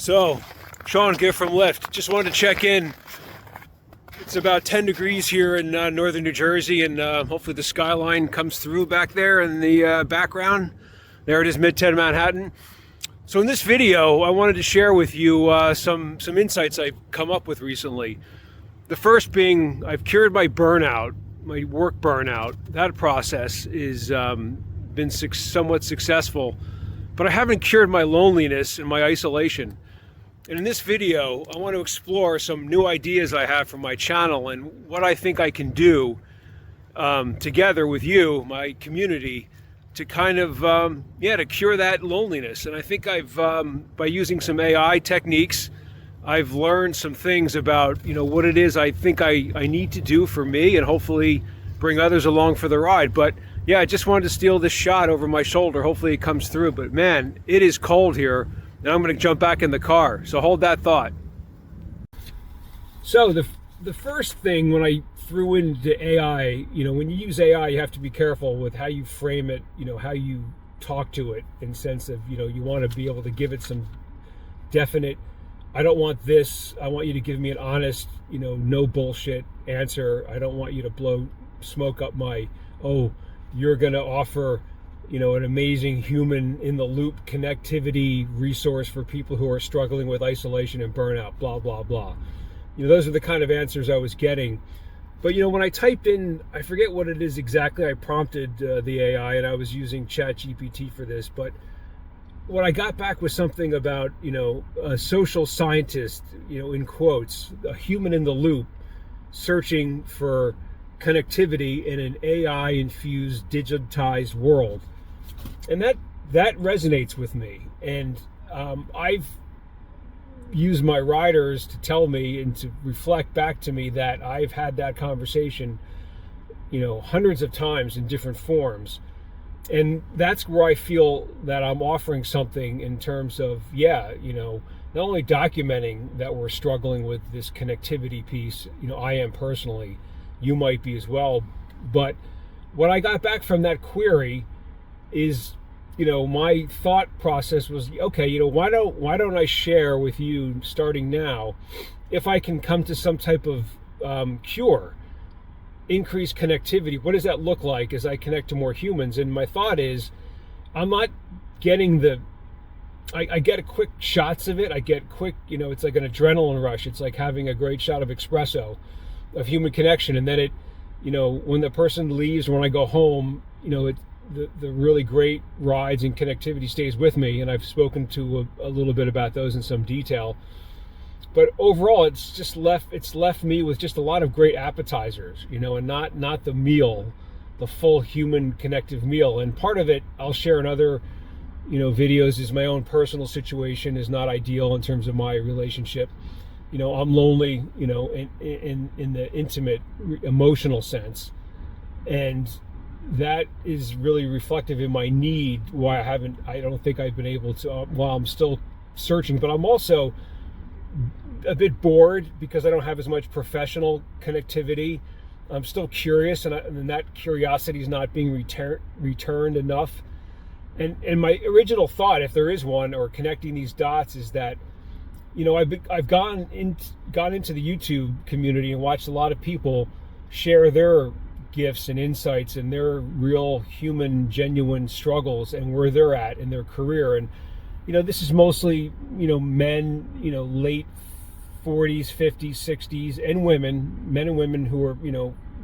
So, Sean, GiftofLyft. Just wanted to check in. It's about 10 degrees here in northern New Jersey, and hopefully the skyline comes through back there in the background. There it is, Midtown Manhattan. So in this video, I wanted to share with you some insights I've come up with recently. The first being, I've cured my burnout, my work burnout. That process is been somewhat successful, but I haven't cured my loneliness and my isolation. And in this video, I want to explore some new ideas I have for my channel and what I think I can do together with you, my community, to kind of, to cure that loneliness. And I think I've, by using some AI techniques, I've learned some things about, what it is I think I need to do for me and hopefully bring others along for the ride. But yeah, I just wanted to steal this shot over my shoulder. Hopefully it comes through. But man, it is cold here. And I'm going to jump back in the car. So hold that thought. So the first thing when I threw into AI, when you use AI, you have to be careful with how you frame it, how you talk to it, in sense of, you want to be able to give it some definite, I don't want this, I want you to give me an honest, no bullshit answer. I don't want you to blow smoke up my, you're going to offer an amazing human in the loop connectivity resource for people who are struggling with isolation and burnout, blah, blah, blah. Those are the kind of answers I was getting. But, when I typed in, I forget what it is exactly, I prompted the AI, and I was using ChatGPT for this, but what I got back was something about, a social scientist, in quotes, a human in the loop, searching for connectivity in an AI-infused, digitized world. And that resonates with me. And I've used my riders to tell me and to reflect back to me that I've had that conversation, hundreds of times in different forms. And that's where I feel that I'm offering something in terms of, not only documenting that we're struggling with this connectivity piece, I am personally, you might be as well. But what I got back from that query is, my thought process was, okay, why don't I share with you starting now, if I can come to some type of cure, increased connectivity, what does that look like as I connect to more humans? And my thought is, I'm not getting I get quick shots of it. I get quick, it's like an adrenaline rush. It's like having a great shot of espresso, of human connection. And then it, when the person leaves, when I go home, the really great rides and connectivity stays with me. And I've spoken to a little bit about those in some detail. But overall, it's left me with just a lot of great appetizers, and not the meal, the full human connective meal. And part of it, I'll share in other, videos, is my own personal situation is not ideal in terms of my relationship. I'm lonely, in the intimate, emotional sense. And that is really reflective in my need, why I don't think I've been able to, while I'm still searching. But I'm also a bit bored because I don't have as much professional connectivity. I'm still curious, and that curiosity is not being returned enough. And my original thought, if there is one, or connecting these dots, is that, I've gone into the YouTube community and watched a lot of people share their gifts and insights and their real human, genuine struggles and where they're at in their career. And this is mostly men, late 40s, 50s, 60s, and men and women who are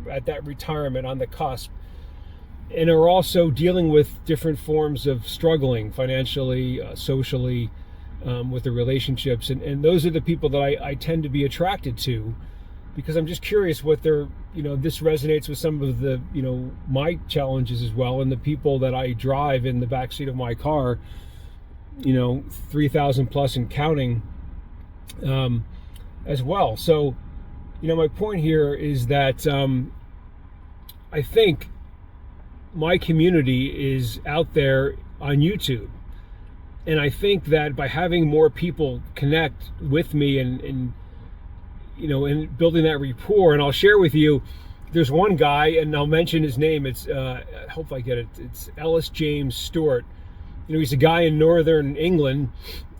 at that retirement, on the cusp, and are also dealing with different forms of struggling financially, socially, with the relationships. And those are the people that I tend to be attracted to, because I'm just curious what they're, this resonates with some of the, my challenges as well, and the people that I drive in the backseat of my car, 3,000 plus and counting, as well. So, my point here is that I think my community is out there on YouTube. And I think that by having more people connect with me and building that rapport, and I'll share with you, there's one guy, and I'll mention his name, it's, I hope I get it, it's Ellis James Stewart. he's a guy in northern England,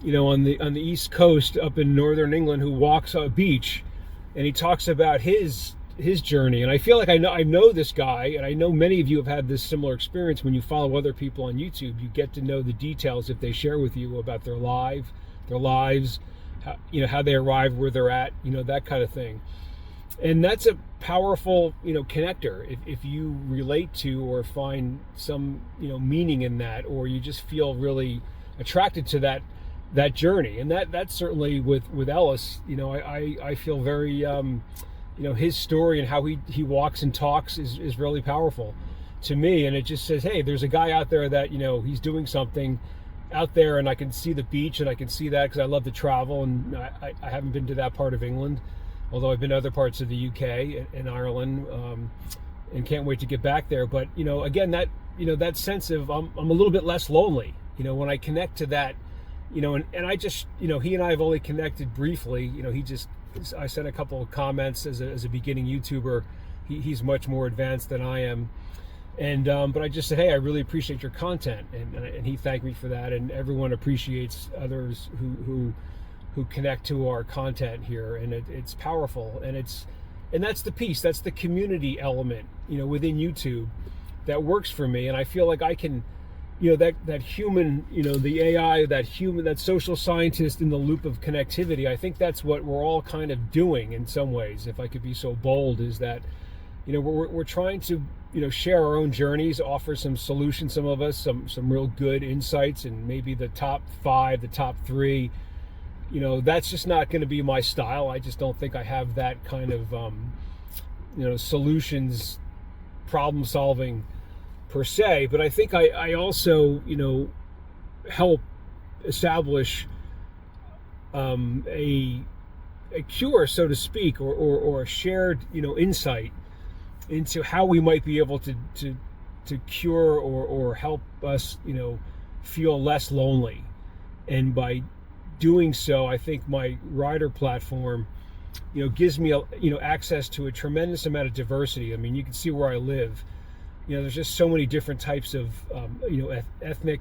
on the East Coast up in northern England, who walks on a beach, and he talks about his journey. And I feel like I know this guy, and I know many of you have had this similar experience. When you follow other people on YouTube, you get to know the details if they share with you about their lives, how they arrive where they're at, that kind of thing. And that's a powerful, connector. If you relate to or find some, meaning in that, or you just feel really attracted to that journey. And that's certainly with Ellis. I feel very, his story and how he walks and talks is really powerful to me. And it just says, hey, there's a guy out there that, he's doing something out there, and I can see the beach, and I can see that because I love to travel, and I haven't been to that part of England, although I've been to other parts of the UK and Ireland, and can't wait to get back there. But again, that sense of I'm a little bit less lonely, when I connect to that, and I just, he and I have only connected briefly. I sent a couple of comments as a beginning YouTuber. He's much more advanced than I am, and but I just said, hey, I really appreciate your content, and he thanked me for that. And everyone appreciates others who connect to our content here, and it's powerful, and that's the piece, that's the community element, within YouTube that works for me. And I feel like I can, that human, the AI, that social scientist in the loop of connectivity. I think that's what we're all kind of doing in some ways, if I could be so bold, is that, we're trying to, share our own journeys, offer some solutions, some of us, some real good insights, and maybe the top 5, the top 3. That's just not going to be my style. I just don't think I have that kind of, solutions, problem solving per se. But I think I also, help establish a cure, so to speak, or a shared, insight into how we might be able to cure or help us, feel less lonely. And by doing so, I think my rider platform, gives me access to a tremendous amount of diversity. I mean, you can see where I live. There's just so many different types of ethnic,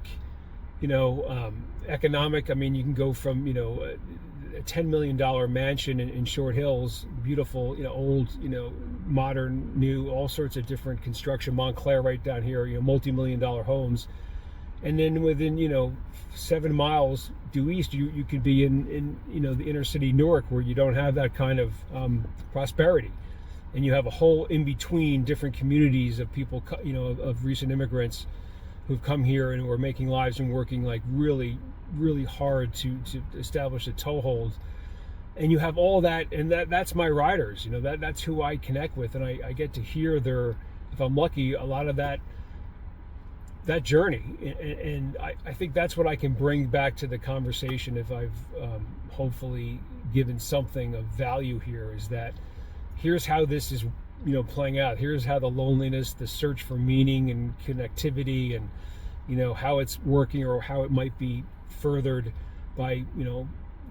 economic. I mean, you can go from a $10 million mansion in Short Hills, beautiful, old, modern, new, all sorts of different construction. Montclair right down here, multi-million-dollar homes. And then within, 7 miles due east, you could be in the inner city Newark, where you don't have that kind of prosperity, and you have a whole in between different communities of people, of recent immigrants who've come here and who are making lives and working like really, really hard to establish a toehold. And you have all that, and that's my riders. That's who I connect with, and I get to hear if I'm lucky, a lot of that journey, and I think that's what I can bring back to the conversation if I've hopefully given something of value here, is that here's how this is playing out. Here's how the loneliness, the search for meaning and connectivity, and how it's working, or how it might be furthered by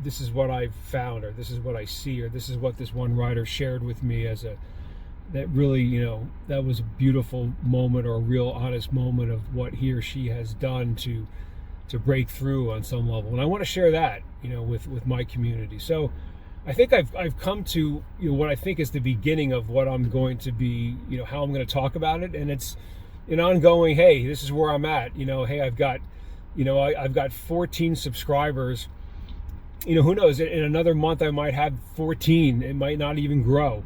this is what I've found, or this is what I see, or this is what this one rider shared with me that really, that was a beautiful moment, or a real honest moment of what he or she has done to break through on some level. And I want to share that, with my community. So I think I've come to, what I think is the beginning of what I'm going to be, how I'm going to talk about it. And it's an ongoing, hey, this is where I'm at, hey, I've got 14 subscribers. Who knows, in another month I might have 14. It might not even grow.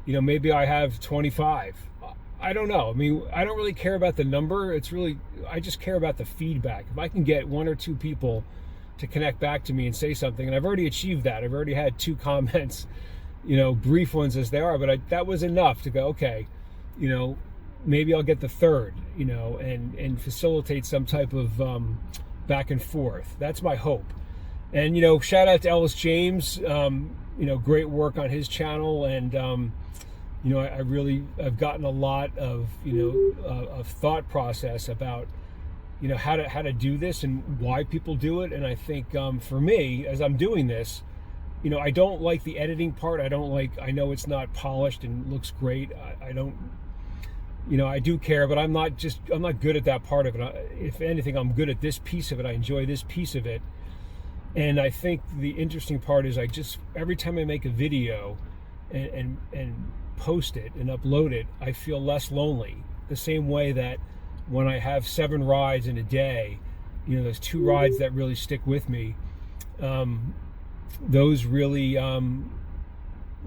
Maybe I have 25. I don't know. I mean, I don't really care about the number. I just care about the feedback. If I can get 1 or 2 people to connect back to me and say something, and I've already achieved that. I've already had 2 comments, brief ones as they are, but that was enough to go, okay, maybe I'll get the 3rd, and facilitate some type of back and forth. That's my hope. And, shout out to Ellis James, great work on his channel. And, I've gotten a lot of, of thought process about, how to do this and why people do it. And I think for me, as I'm doing this, I don't like the editing part. I know it's not polished and looks great. I do care, but I'm not good at that part of it. If anything, I'm good at this piece of it. I enjoy this piece of it. And I think the interesting part is every time I make a video and post it and upload it, I feel less lonely. The same way that when I have 7 rides in a day, those 2 rides that really stick with me, those really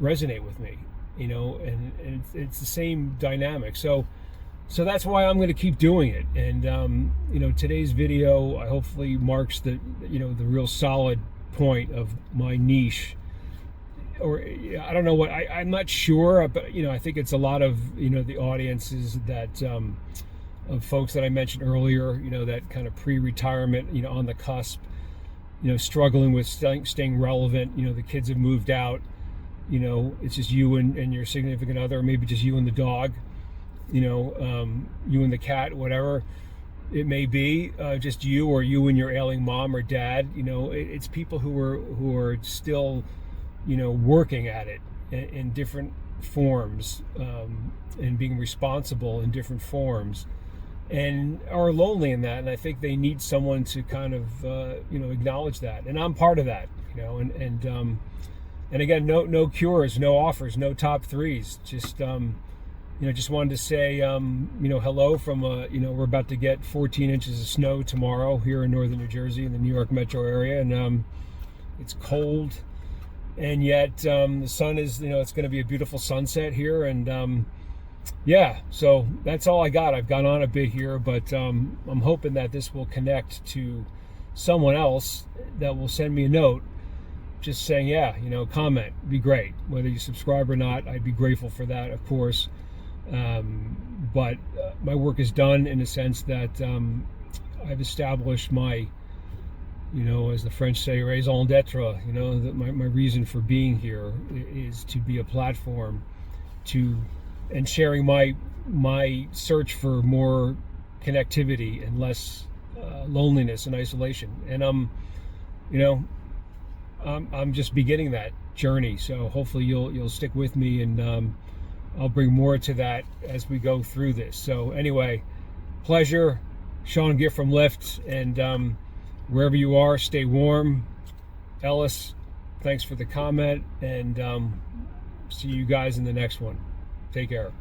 resonate with me, and it's the same dynamic. So that's why I'm going to keep doing it. And today's video, I hopefully marks the real solid point of my niche. Or I don't know what I'm not sure, but I think it's a lot of the audiences that of folks that I mentioned earlier, that kind of pre-retirement, on the cusp, struggling with staying relevant. The kids have moved out. It's just you and your significant other, or maybe just you and the dog. You and the cat, whatever it may be, just you, or you and your ailing mom or dad. It's people who are still, working at it in different forms, and being responsible in different forms, and are lonely in that. And I think they need someone to kind of, acknowledge that. And I'm part of that, and again, no cures, no offers, no top threes, just, just wanted to say, hello from, we're about to get 14 inches of snow tomorrow here in northern New Jersey, in the New York metro area. And it's cold, and yet the sun is, it's going to be a beautiful sunset here. And so that's all I got. I've gone on a bit here, but I'm hoping that this will connect to someone else that will send me a note just saying, comment, be great. Whether you subscribe or not, I'd be grateful for that, of course. But my work is done in the sense that I've established my, as the French say, raison d'etre. That my reason for being here is to be a platform and sharing my search for more connectivity and less loneliness and isolation. And I'm just beginning that journey. So hopefully you'll stick with me, and I'll bring more to that as we go through this. So anyway, pleasure. Sean Gift from Lyft, and wherever you are, stay warm. Ellis, thanks for the comment, and see you guys in the next one. Take care.